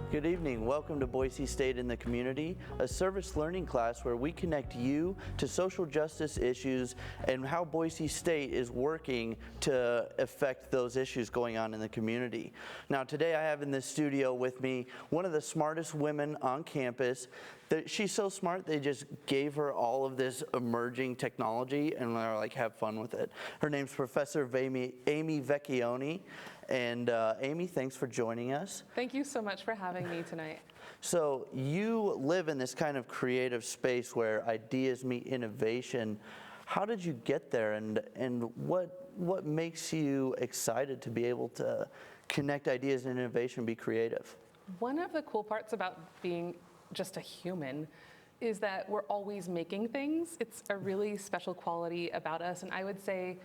Good evening. Welcome to Boise State in the Community, a service learning class where we connect you to social justice issues and how Boise State is working to affect those issues going on in the community. Now today I have in the studio with me one of the smartest women on campus. She's so smart they just gave her all of this emerging technology and they're like, have fun with it. Her name's Professor Amy Vecchione. And Amy, thanks for joining us. Thank you so much for having me tonight. So you live in this kind of creative space where ideas meet innovation. How did you get there, and what makes you excited to be able to connect ideas and innovation, be creative? One of the cool parts about being just a human is that we're always making things. It's a really special quality about us, and I would say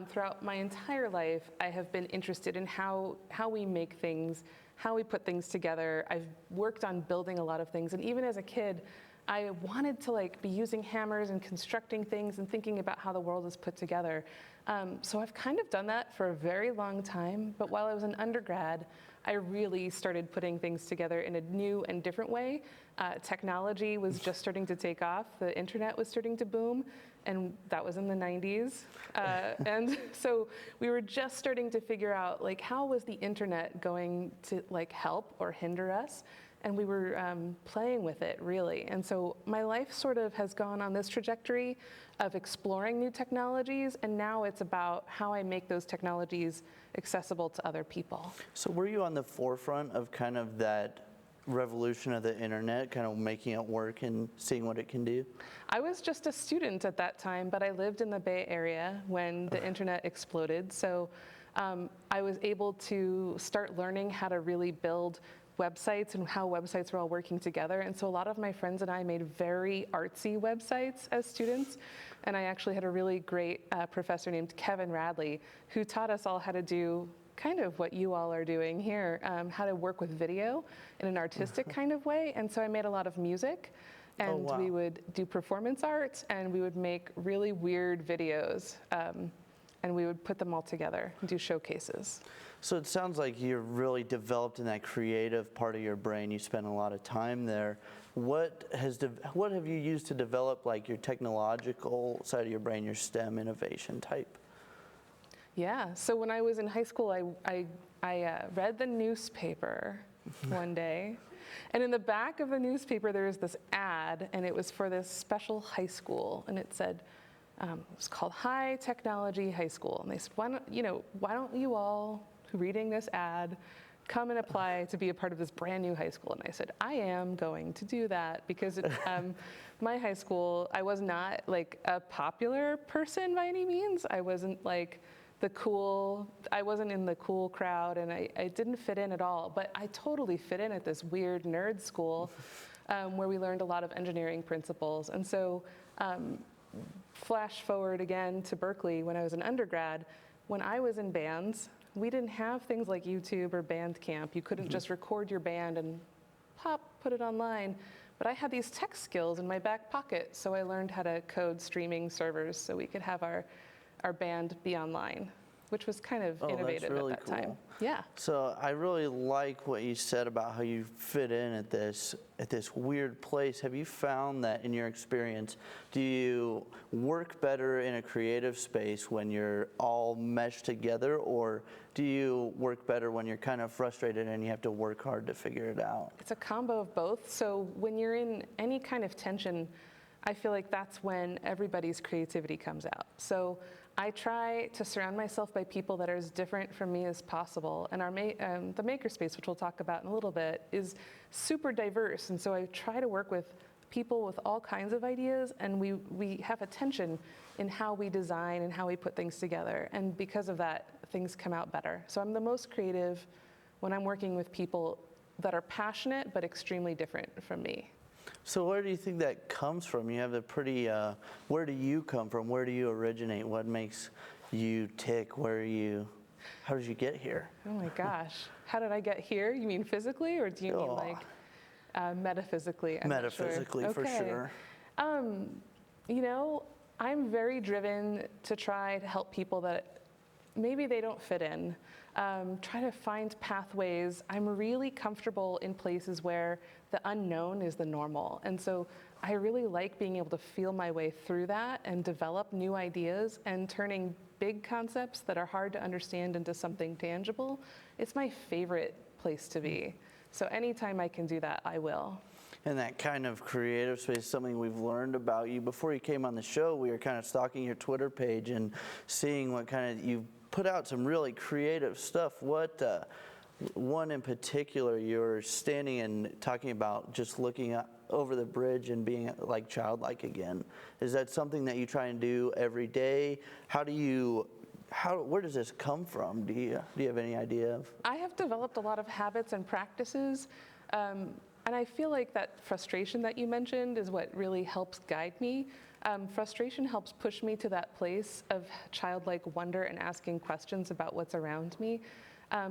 throughout my entire life, I have been interested in how we make things, how we put things together. I've worked on building a lot of things, and even as a kid, I wanted to be using hammers and constructing things and thinking about how the world is put together. So I've kind of done that for a very long time, but while I was an undergrad, I really started putting things together in a new and different way. Technology was just starting to take off. The internet was starting to boom, and that was in the 90s. And so we were just starting to figure out how was the internet going to help or hinder us? And we were playing with it, really. And so my life sort of has gone on this trajectory of exploring new technologies, and now it's about how I make those technologies accessible to other people. So were you on the forefront of kind of that revolution of the internet, kind of making it work and seeing what it can do? I was just a student at that time, but I lived in the Bay Area when the internet exploded. So I was able to start learning how to really build websites and how websites were all working together. And so a lot of my friends and I made very artsy websites as students. And I actually had a really great professor named Kevin Radley who taught us all how to do kind of what you all are doing here, how to work with video in an artistic kind of way. And so I made a lot of music, and we would do performance art, and we would make really weird videos. And we would put them all together and do showcases. So it sounds like you're really developed in that creative part of your brain. You spend a lot of time there. What have you used to develop your technological side of your brain, your STEM innovation type? Yeah, so when I was in high school, I read the newspaper one day, and in the back of the newspaper there was this ad, and it was for this special high school, and it said, it was called High Technology High School, and they said, why don't you all, who reading this ad, come and apply to be a part of this brand new high school? And I said, I am going to do that, because my high school, I was not a popular person by any means. I wasn't I wasn't in the cool crowd, and I didn't fit in at all, but I totally fit in at this weird nerd school where we learned a lot of engineering principles. And so flash forward again to Berkeley when I was an undergrad. When I was in bands, we didn't have things like YouTube or Bandcamp. You couldn't just record your band and put it online. But I had these tech skills in my back pocket, so I learned how to code streaming servers so we could have our band be online, which was kind of innovative really at that cool. time. Yeah. So I really like what you said about how you fit in at this weird place. Have you found that in your experience, do you work better in a creative space when you're all meshed together, or do you work better when you're kind of frustrated and you have to work hard to figure it out? It's a combo of both. So when you're in any kind of tension, I feel like that's when everybody's creativity comes out. So I try to surround myself by people that are as different from me as possible. And the makerspace, which we'll talk about in a little bit, is super diverse. And so I try to work with people with all kinds of ideas, and we have a tension in how we design and how we put things together. And because of that, things come out better. So I'm the most creative when I'm working with people that are passionate but extremely different from me. So where do you think that comes from? You have a pretty, where do you come from? Where do you originate? What makes you tick? How did you get here? Oh my gosh. How did I get here? You mean physically, or do you mean metaphysically? Metaphysically, for sure. I'm very driven to try to help people that maybe they don't fit in. Try to find pathways. I'm really comfortable in places where the unknown is the normal. And so I really like being able to feel my way through that and develop new ideas and turning big concepts that are hard to understand into something tangible. It's my favorite place to be. So anytime I can do that, I will. And that kind of creative space is something we've learned about you. Before you came on the show, we were kind of stalking your Twitter page and seeing what kind of, you've put out some really creative stuff. What, one in particular, you're standing and talking about just looking up over the bridge and being like childlike again. Is that something that you try and do every day? Where does this come from? Do you have any idea of? I have developed a lot of habits and practices. And I feel like that frustration that you mentioned is what really helps guide me. Frustration helps push me to that place of childlike wonder and asking questions about what's around me.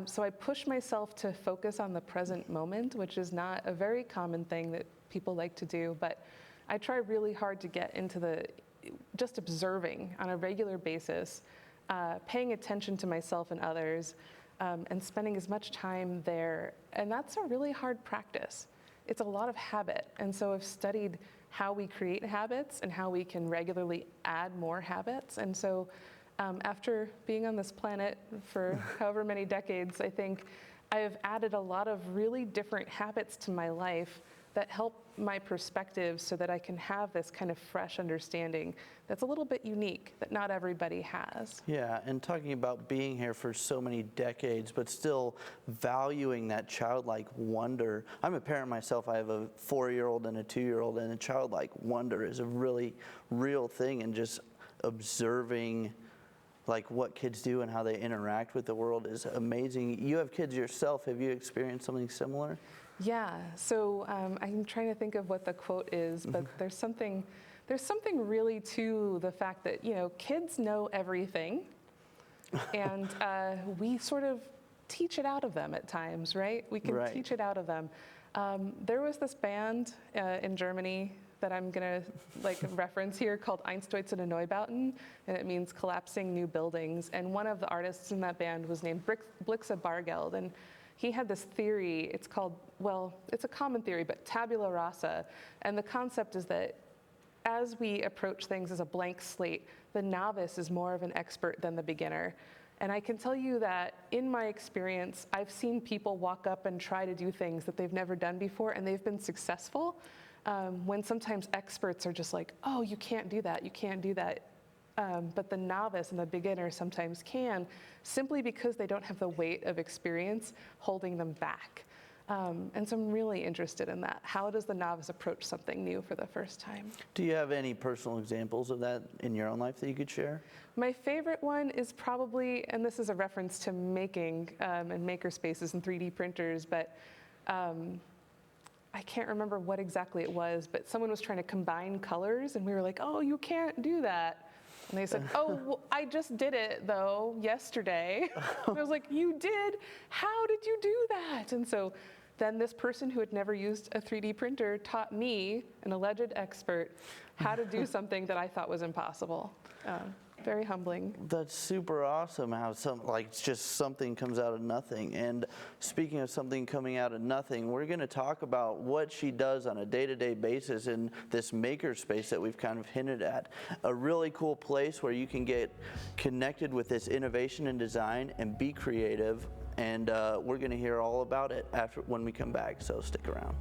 So I push myself to focus on the present moment, which is not a very common thing that people like to do, but I try really hard to get into just observing on a regular basis, paying attention to myself and others, and spending as much time there. And that's a really hard practice. It's a lot of habit. And so I've studied how we create habits and how we can regularly add more habits. And so after being on this planet for however many decades, I think I have added a lot of really different habits to my life that help my perspective so that I can have this kind of fresh understanding that's a little bit unique that not everybody has. Yeah, and talking about being here for so many decades, but still valuing that childlike wonder. I'm a parent myself. I have a 4-year-old and a 2-year-old, and a childlike wonder is a really real thing, and just observing like what kids do and how they interact with the world is amazing. You have kids yourself. Have you experienced something similar? Yeah, so I'm trying to think of what the quote is, but there's something really to the fact that, kids know everything, and we sort of teach it out of them at times, right? We can teach it out of them. There was this band in Germany that I'm gonna reference here called Einstürzende Neubauten, and it means collapsing new buildings. And one of the artists in that band was named Blixa Bargeld, and he had this theory. It's called, it's a common theory, but tabula rasa. And the concept is that as we approach things as a blank slate, the novice is more of an expert than the beginner. And I can tell you that in my experience, I've seen people walk up and try to do things that they've never done before, and they've been successful. When sometimes experts are just like, oh, you can't do that, you can't do that. But the novice and the beginner sometimes can, simply because they don't have the weight of experience holding them back. And so I'm really interested in that. How does the novice approach something new for the first time? Do you have any personal examples of that in your own life that you could share? My favorite one is probably, and this is a reference to making and maker spaces and 3D printers, but I can't remember what exactly it was, but someone was trying to combine colors, and we were like, oh, you can't do that. And they said, oh, well, I just did it, though, yesterday. And I was like, you did? How did you do that? And so then this person who had never used a 3D printer taught me, an alleged expert, how to do something that I thought was impossible. Very humbling. That's super awesome how just something comes out of nothing. And speaking of something coming out of nothing, we're going to talk about what she does on a day-to-day basis in this maker space that we've kind of hinted at. A really cool place where you can get connected with this innovation and design and be creative. And we're going to hear all about it when we come back, so stick around.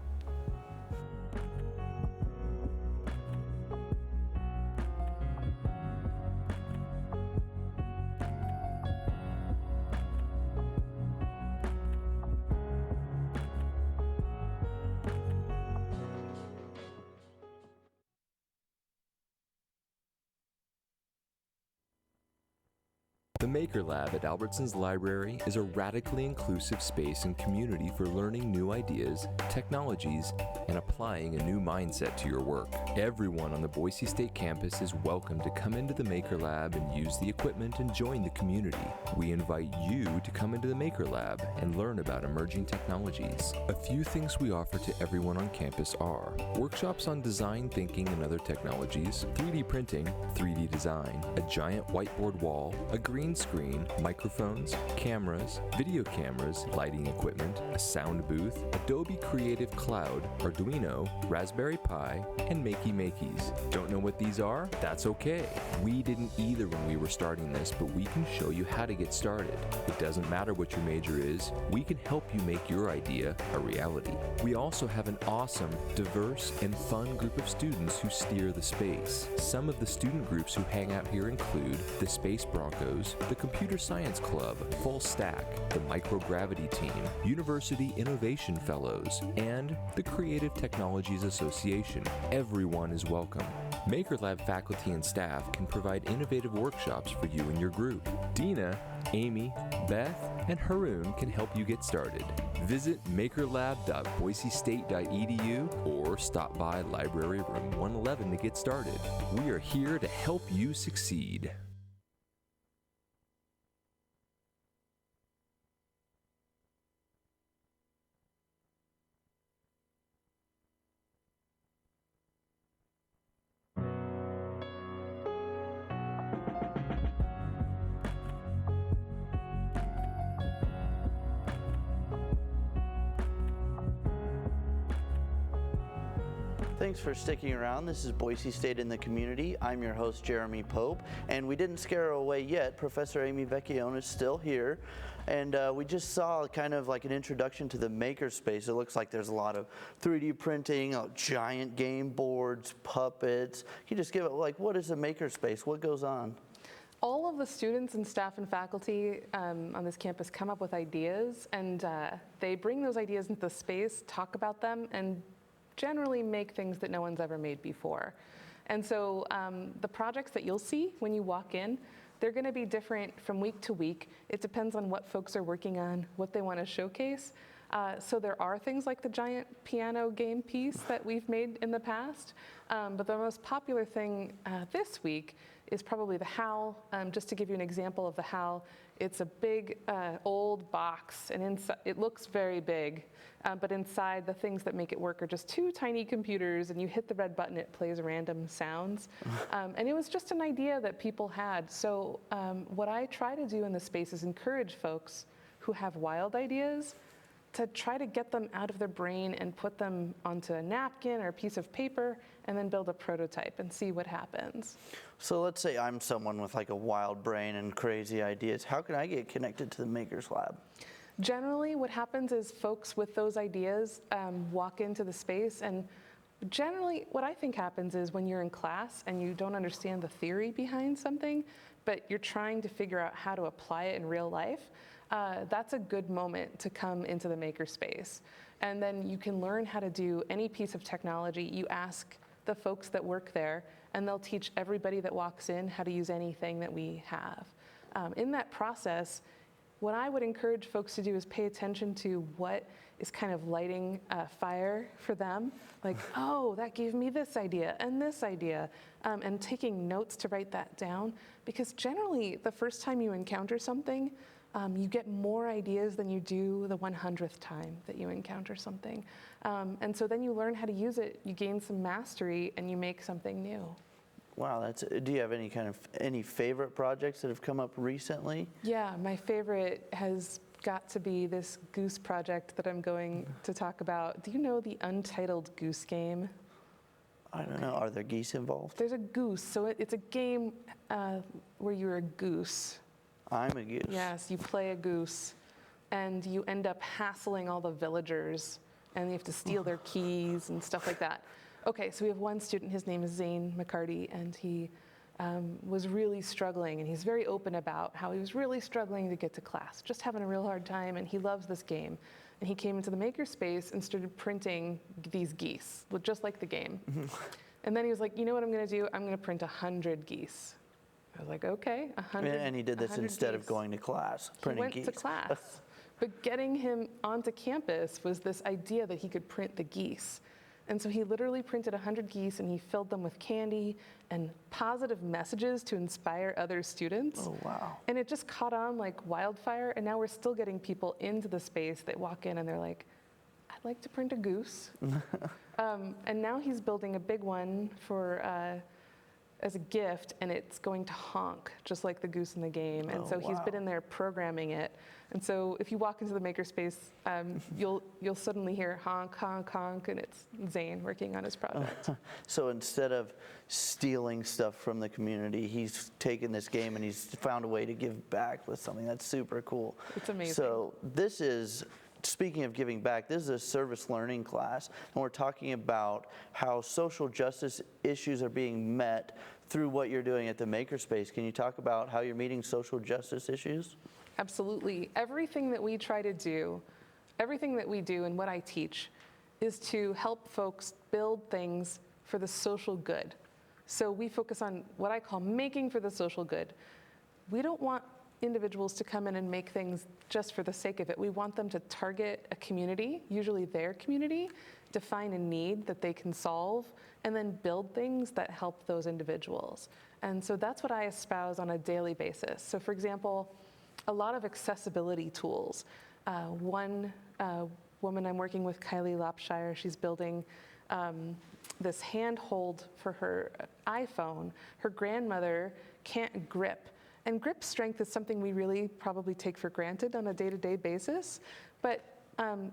The Maker Lab at Albertsons Library is a radically inclusive space and community for learning new ideas, technologies, and applying a new mindset to your work. Everyone on the Boise State campus is welcome to come into the Maker Lab and use the equipment and join the community. We invite you to come into the Maker Lab and learn about emerging technologies. A few things we offer to everyone on campus are workshops on design thinking and other technologies, 3D printing, 3D design, a giant whiteboard wall, a green green screen, microphones, cameras, video cameras, lighting equipment, a sound booth, Adobe Creative Cloud, Arduino, Raspberry Pi, and Makey Makeys. Don't know what these are? That's okay. We didn't either when we were starting this, but we can show you how to get started. It doesn't matter what your major is, we can help you make your idea a reality. We also have an awesome, diverse, and fun group of students who steer the space. Some of the student groups who hang out here include the Space Broncos, the Computer Science Club, Full Stack, the Microgravity Team, University Innovation Fellows, and the Creative Technologies Association. Everyone is welcome. MakerLab faculty and staff can provide innovative workshops for you and your group. Dina, Amy, Beth, and Haroon can help you get started. Visit makerlab.boisestate.edu or stop by Library Room 111 to get started. We are here to help you succeed. Thanks for sticking around. This is Boise State in the Community. I'm your host, Jeremy Pope, and we didn't scare her away yet. Professor Amy Vecchione is still here, and we just saw kind of like an introduction to the makerspace. It looks like there's a lot of 3D printing, giant game boards, puppets. Can you just give it, like, what is a makerspace? What goes on? All of the students and staff and faculty on this campus come up with ideas, and they bring those ideas into the space, talk about them, and generally make things that no one's ever made before. And so the projects that you'll see when you walk in, they're going to be different from week to week. It depends on what folks are working on, what they want to showcase. So there are things like the giant piano game piece that we've made in the past, but the most popular thing this week is probably the HAL. Just to give you an example of the HAL, it's a big old box, and it looks very big, but inside the things that make it work are just two tiny computers, and you hit the red button, it plays random sounds. And it was just an idea that people had. So what I try to do in the space is encourage folks who have wild ideas to try to get them out of their brain and put them onto a napkin or a piece of paper and then build a prototype and see what happens. So let's say I'm someone with like a wild brain and crazy ideas. How can I get connected to the Makers Lab? Generally, what happens is folks with those ideas walk into the space, and generally what I think happens is when you're in class and you don't understand the theory behind something, but you're trying to figure out how to apply it in real life, that's a good moment to come into the makerspace. And then you can learn how to do any piece of technology. You ask the folks that work there, and they'll teach everybody that walks in how to use anything that we have. In that process, what I would encourage folks to do is pay attention to what is kind of lighting a fire for them. Like, oh, that gave me this idea, and taking notes to write that down. Because generally, the first time you encounter something, you get more ideas than you do the 100th time that you encounter something. And so then you learn how to use it, you gain some mastery, and you make something new. Wow, do you have any favorite projects that have come up recently? Yeah, my favorite has got to be this goose project that I'm going to talk about. Do you know the Untitled Goose game? I don't know. Are there geese involved? There's a goose, so it's a game where you're a goose. I'm a goose. Yes, you play a goose, and you end up hassling all the villagers, and you have to steal their keys and stuff like that. Okay, so we have one student, his name is Zane Mccarty, and he was really struggling, and he's very open about how he was really struggling to get to class, just having a real hard time, and he loves this game. And he came into the makerspace and started printing these geese, just like the game. And then he was like, you know what I'm gonna do? I'm gonna print 100 geese. I was like, okay, 100. And he did this instead of going to class, printing geese. He went to class. But getting him onto campus was this idea that he could print the geese. And so he literally printed 100 geese, and he filled them with candy and positive messages to inspire other students. Oh, wow. And it just caught on like wildfire, and now we're still getting people into the space that walk in and they're like, I'd like to print a goose. And now he's building a big one for as a gift, and it's going to honk just like the goose in the game. And Oh, so he's been wow. in there programming it. And so if you walk into the makerspace, you'll suddenly hear honk, honk, honk, and it's Zane working on his project. So instead of stealing stuff from the community, he's taken this game and he's found a way to give back with something. That's super cool. It's amazing. So this is, speaking of giving back, this is a service learning class, and we're talking about how social justice issues are being met through what you're doing at the Makerspace. Can you talk about how you're meeting social justice issues? Absolutely. Everything that we try to do, everything that we do and what I teach is to help folks build things for the social good. So we focus on what I call making for the social good. We don't want individuals to come in and make things just for the sake of it. We want them to target a community, usually their community, define a need that they can solve, and then build things that help those individuals. And so that's what I espouse on a daily basis. So for example, a lot of accessibility tools. One woman I'm working with, Kylie Lopshire, she's building this handhold for her iPhone. Her grandmother can't grip. And grip strength is something we really probably take for granted on a day-to-day basis. But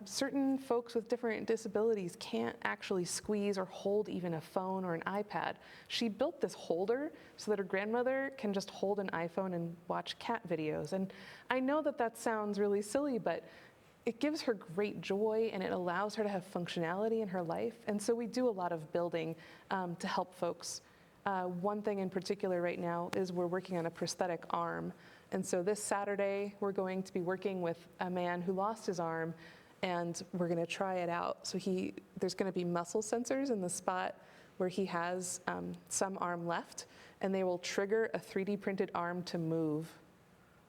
certain folks with different disabilities can't actually squeeze or hold even a phone or an iPad. She built this holder so that her grandmother can just hold an iPhone and watch cat videos. And I know that that sounds really silly, but it gives her great joy and it allows her to have functionality in her life. And so we do a lot of building to help folks. One thing in particular right now is we're working on a prosthetic arm. And so this Saturday, we're going to be working with a man who lost his arm, and we're going to try it out. So there's going to be muscle sensors in the spot where he has some arm left, and they will trigger a 3D printed arm to move.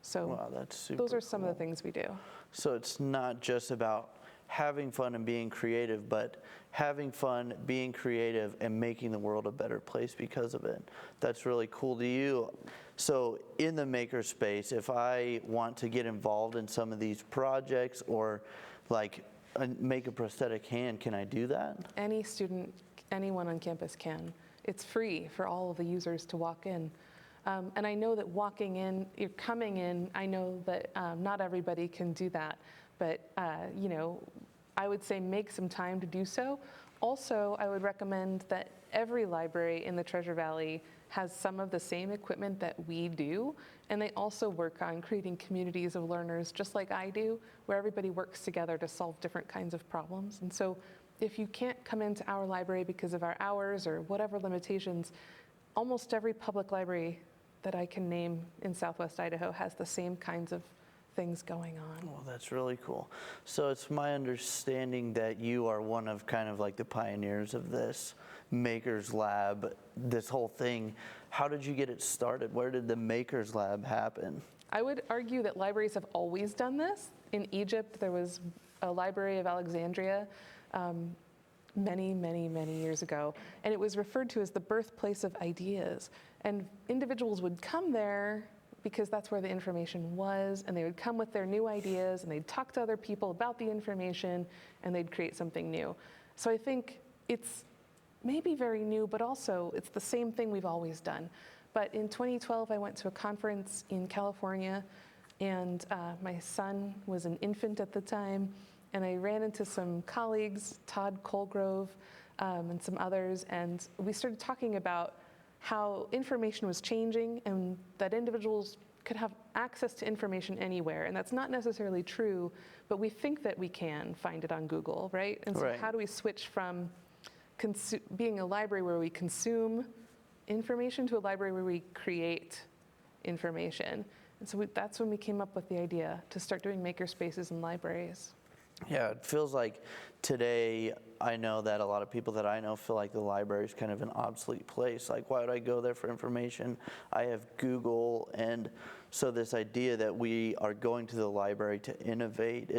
So Wow, that's super those are some of the cool. things we do. So it's not just about having fun and being creative, but having fun, being creative, and making the world a better place because of it. That's really cool to you. So in the makerspace, if I want to get involved in some of these projects or like make a prosthetic hand, can I do that? Any student, anyone on campus can. It's free for all of the users to walk in. And I know that walking in, you're coming in, I know that not everybody can do that, but you know, I would say make some time to do so. Also, I would recommend that every library in the Treasure Valley has some of the same equipment that we do, and they also work on creating communities of learners just like I do, where everybody works together to solve different kinds of problems. And so if you can't come into our library because of our hours or whatever limitations, almost every public library that I can name in Southwest Idaho has the same kinds of things going on. Well, that's really cool. So it's my understanding that you are one of kind of like the pioneers of this Makers Lab, this whole thing. How did you get it started? Where did the Makers Lab happen? I would argue that libraries have always done this. In Egypt, there was a Library of Alexandria many, many, many years ago, and it was referred to as the birthplace of ideas. And individuals would come there because that's where the information was, and they would come with their new ideas, and they'd talk to other people about the information, and they'd create something new. So I think it's maybe very new, but also it's the same thing we've always done. But in 2012, I went to a conference in California, and my son was an infant at the time, and I ran into some colleagues, Todd Colgrove, and some others, and we started talking about how information was changing and that individuals could have access to information anywhere. And that's not necessarily true, but we think that we can find it on Google, right? And so how do we switch from being a library where we consume information to a library where we create information? And so that's when we came up with the idea to start doing maker spaces in libraries. Yeah, it feels like today, I know that a lot of people that I know feel like the library is kind of an obsolete place. Like, why would I go there for information? I have Google. And so this idea that we are going to the library to innovate,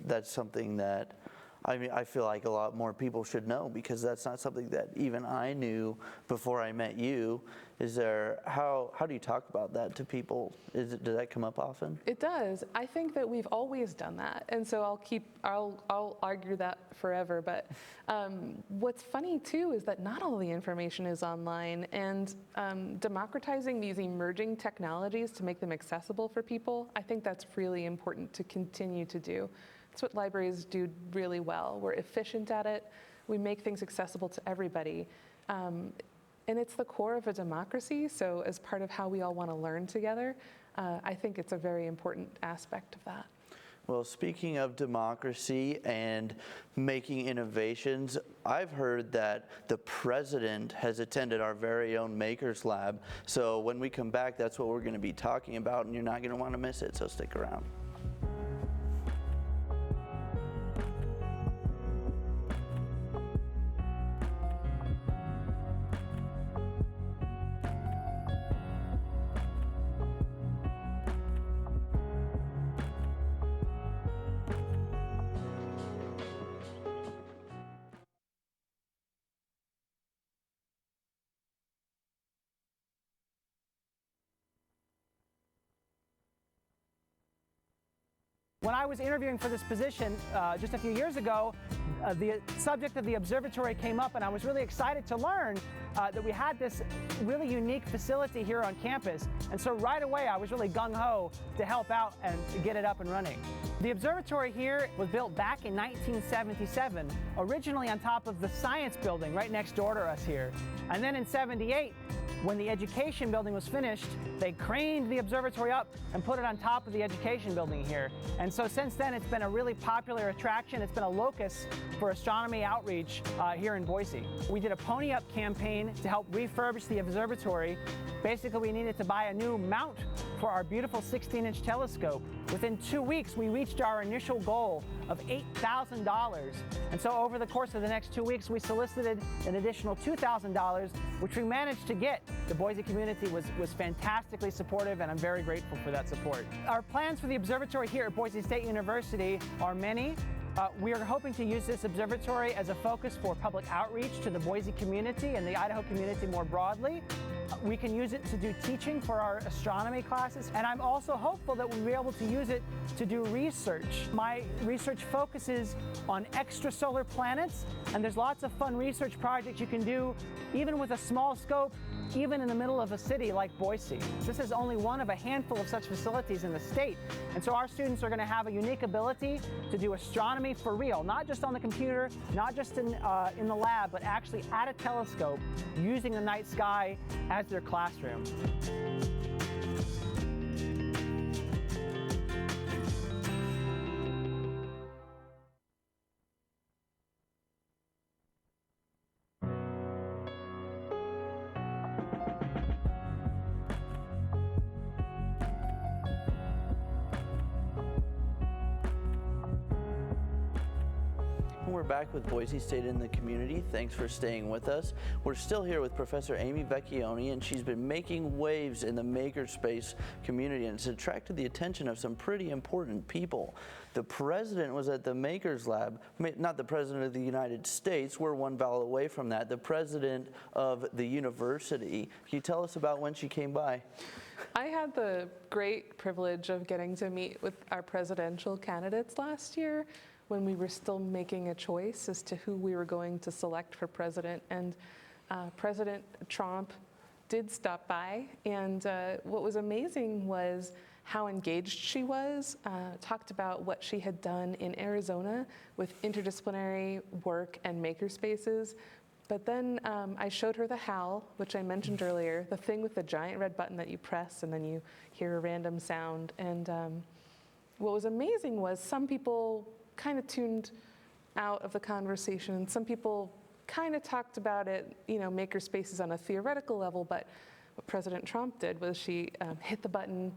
that's something that I mean, I feel like a lot more people should know, because that's not something that even I knew before I met you. How do you talk about that to people? Does that come up often? It does. I think that we've always done that, and so I'll argue that forever. But what's funny too is that not all the information is online, and democratizing these emerging technologies to make them accessible for people, I think that's really important to continue to do. That's what libraries do really well. We're efficient at it. We make things accessible to everybody. And it's the core of a democracy, so as part of how we all want to learn together, I think it's a very important aspect of that. Well, speaking of democracy and making innovations, I've heard that the president has attended our very own Makers Lab. So when we come back, that's what we're going to be talking about, and you're not going to want to miss it, so stick around. When I was interviewing for this position just a few years ago, the subject of the observatory came up, and I was really excited to learn that we had this really unique facility here on campus. And so right away I was really gung-ho to help out and to get it up and running. The observatory here was built back in 1977, originally on top of the science building right next door to us here. And then in '78, when the education building was finished, they craned the observatory up and put it on top of the education building here. And so since then, it's been a really popular attraction. It's been a locus for astronomy outreach here in Boise. We did a pony up campaign to help refurbish the observatory. Basically, we needed to buy a new mount for our beautiful 16-inch telescope. Within 2 weeks, we reached our initial goal of $8,000. And so over the course of the next 2 weeks, we solicited an additional $2,000, which we managed to get. The Boise community was fantastically supportive, and I'm very grateful for that support. Our plans for the observatory here at Boise State University are many. We are hoping to use this observatory as a focus for public outreach to the Boise community and the Idaho community more broadly. We can use it to do teaching for our astronomy classes, and I'm also hopeful that we'll be able to use it to do research. My research focuses on extrasolar planets, and there's lots of fun research projects you can do even with a small scope, even in the middle of a city like Boise. This is only one of a handful of such facilities in the state, and so our students are going to have a unique ability to do astronomy for real, not just on the computer, not just in the lab, but actually at a telescope using the night sky as their classroom. We're back with Boise State in the Community. Thanks for staying with us. We're still here with Professor Amy Vecchione, and she's been making waves in the makerspace community, and it's attracted the attention of some pretty important people. The president was at the Makers Lab, not the president of the United States, we're one vowel away from that, the president of the university. Can you tell us about when she came by? I had the great privilege of getting to meet with our presidential candidates last year when we were still making a choice as to who we were going to select for president. And President Trump did stop by, and what was amazing was how engaged she was, talked about what she had done in Arizona with interdisciplinary work and makerspaces. But then I showed her the HAL, which I mentioned earlier, the thing with the giant red button that you press and then you hear a random sound. And what was amazing was some people kind of tuned out of the conversation, and some people kind of talked about it, makerspaces on a theoretical level, but what President Trump did was she hit the button,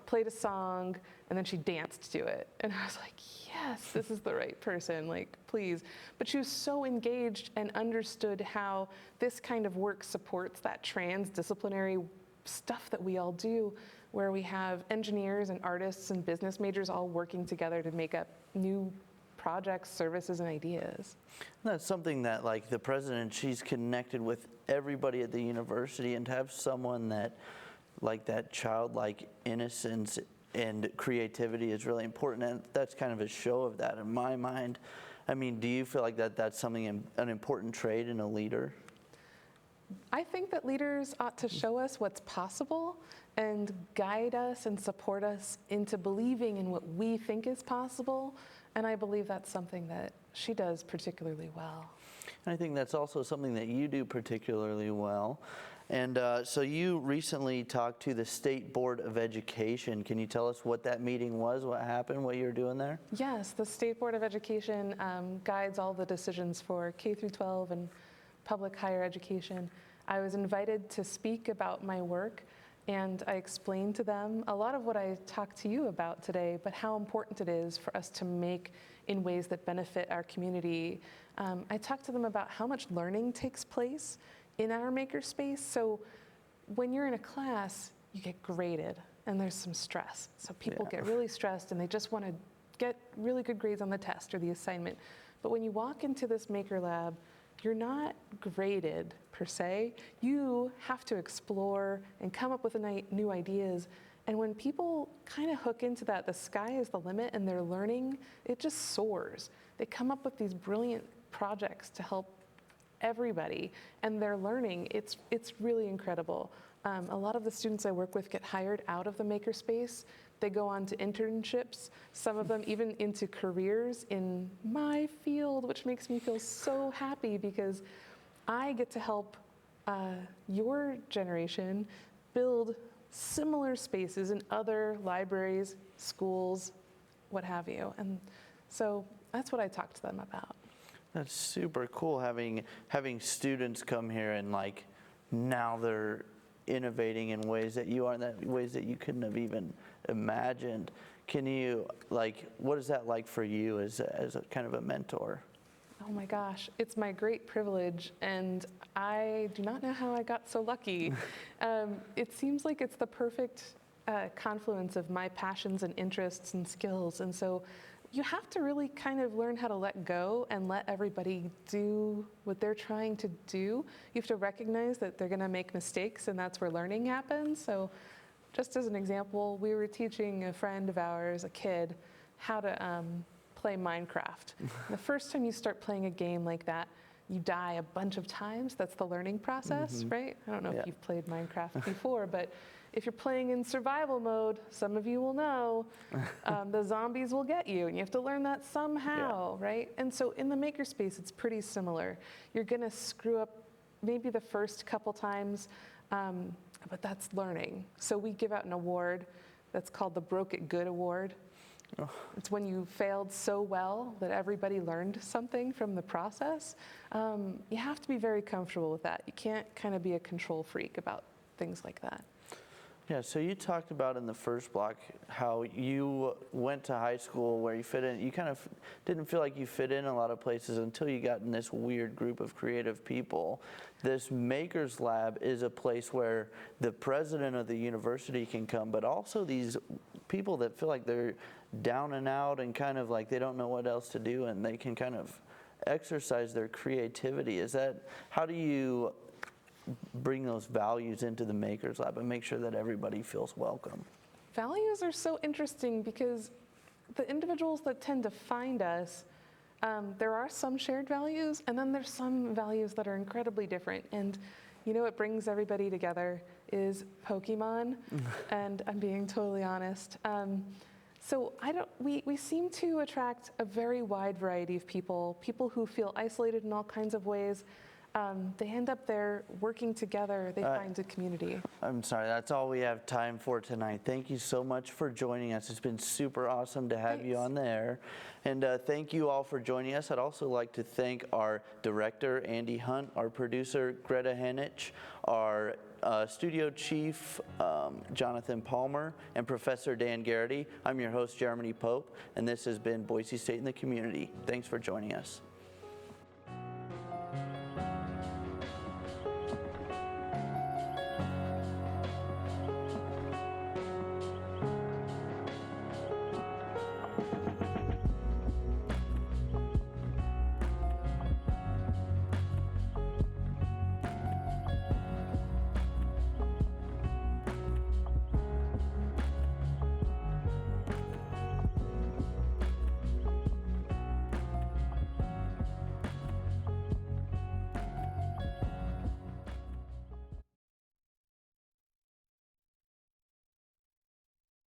played a song, and then she danced to it. And I was like, yes, this is the right person, like, please. But she was so engaged and understood how this kind of work supports that transdisciplinary stuff that we all do, where we have engineers and artists and business majors all working together to make up new projects, services, and ideas. That's something that, like, the president, she's connected with everybody at the university, and to have someone that, like, that childlike innocence and creativity is really important, and that's kind of a show of that in my mind. I mean, do you feel like that's something, an important trait in a leader? I think that leaders ought to show us what's possible and guide us and support us into believing in what we think is possible, and I believe that's something that she does particularly well. And I think that's also something that you do particularly well. And so you recently talked to the State Board of Education. Can you tell us what that meeting was, what happened, what you were doing there? Yes, the State Board of Education guides all the decisions for K through 12 and public higher education. I was invited to speak about my work, and I explained to them a lot of what I talked to you about today, but how important it is for us to make in ways that benefit our community. I talked to them about how much learning takes place in our makerspace. So when you're in a class, you get graded and there's some stress. So people get really stressed and they just want to get really good grades on the test or the assignment. But when you walk into this Maker Lab, you're not graded per se. You have to explore and come up with new ideas. And when people kind of hook into that, the sky is the limit and they're learning, it just soars. They come up with these brilliant projects to help everybody, and they're learning. It's really incredible. A lot of the students I work with get hired out of the makerspace. They go on to internships, some of them even into careers in my field, which makes me feel so happy because I get to help your generation build similar spaces in other libraries, schools, what have you. And so that's what I talk to them about. That's super cool, having students come here and, like, now they're innovating in ways that you aren't, that ways that you couldn't have even imagined. Can you, like, what is that like for you as a kind of a mentor? Oh my gosh, it's my great privilege, and I do not know how I got so lucky. It seems like it's the perfect confluence of my passions and interests and skills, and so you have to really kind of learn how to let go and let everybody do what they're trying to do. You have to recognize that they're going to make mistakes, and that's where learning happens. So just as an example, we were teaching a friend of ours, a kid, how to play Minecraft. The first time you start playing a game like that, you die a bunch of times. That's the learning process, right? I don't know if you've played Minecraft before, but if you're playing in survival mode, some of you will know, the zombies will get you, and you have to learn that somehow, right? And so in the makerspace, it's pretty similar. You're gonna screw up maybe the first couple times, but that's learning. So we give out an award that's called the Broke It Good Award. It's when you failed so well that everybody learned something from the process. You have to be very comfortable with that. You can't kind of be a control freak about things like that. Yeah, so you talked about in the first block how you went to high school where you fit in. You kind of didn't feel like you fit in a lot of places until you got in this weird group of creative people. This Makers Lab is a place where the president of the university can come, but also these people that feel like they're down and out and kind of like they don't know what else to do, and they can kind of exercise their creativity. Is that, how do you bring those values into the Makers Lab and make sure that everybody feels welcome? Values are so interesting because the individuals that tend to find us, there are some shared values, and then there's some values that are incredibly different. And you know what brings everybody together is Pokemon, and I'm being totally honest. So we seem to attract a very wide variety of people who feel isolated in all kinds of ways. They end up there working together. They find a community. I'm sorry, that's all we have time for tonight. Thank you so much for joining us. It's been super awesome to have you on there. And thank you all for joining us. I'd also like to thank our director, Andy Hunt, our producer, Greta Henich, our studio chief, Jonathan Palmer, and Professor Dan Garrity. I'm your host, Jeremy Pope, and this has been Boise State in the Community. Thanks for joining us.